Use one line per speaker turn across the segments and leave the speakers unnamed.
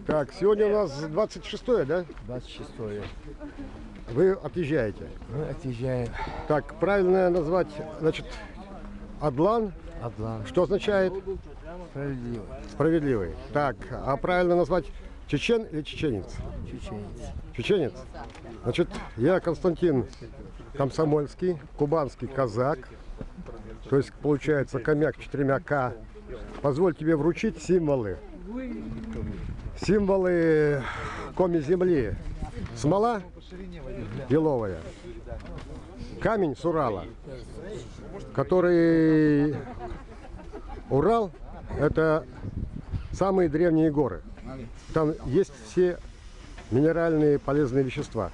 Так, сегодня у нас 26-е, да?
26-е.
Вы отъезжаете.
Мы отъезжаем.
Так, правильно назвать, значит, Адлан,
Адлан.
что означает
Справедливый.
справедливый. Так, а правильно назвать чечен или чеченец?
Чеченец.
Чеченец. Значит, я Константин Комсомольский, кубанский казак. То есть, получается, хомяк 4 К. Позволь тебе вручить символы. Символы коми земли. Смола еловая. Камень с Урала. Который... Урал — это самые древние горы. Там есть все минеральные полезные вещества.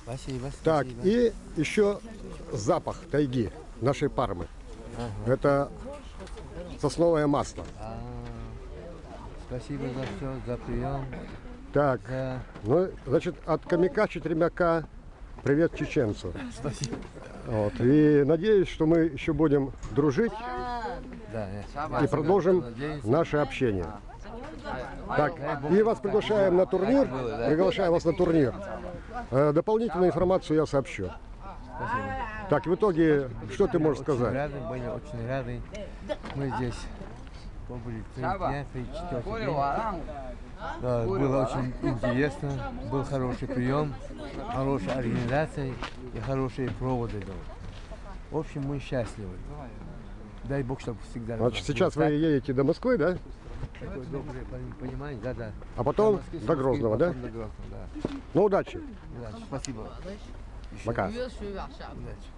Спасибо.
Так, и еще запах тайги нашей Пармы. Это сосновое масло.
Спасибо за все, за прием.
Так,
За...
ну, значит, от хомяка 4 К привет чеченцу.
Спасибо.
Вот, и надеюсь, что мы еще будем дружить
Да,
и продолжим наше общение. Так, и вас приглашаем на турнир. Приглашаем вас на турнир. Дополнительную информацию я сообщу.
Спасибо.
Так, в итоге, что ты можешь сказать?
Рады, были очень рады. Мы здесь побыли 3 дня, 3-4 дня. Да, было очень интересно, был хороший прием, хорошая организация и хорошие проводы. В общем, мы счастливы. Дай Бог, чтобы всегда...
Значит, сейчас вы едете до Москвы, да?
Такое доброе понимание, да.
А потом
Москвы,
до Грозного, да?
потом до Грозного, да.
Ну, удачи.
Удачи. Спасибо.
Пока.
Удачи.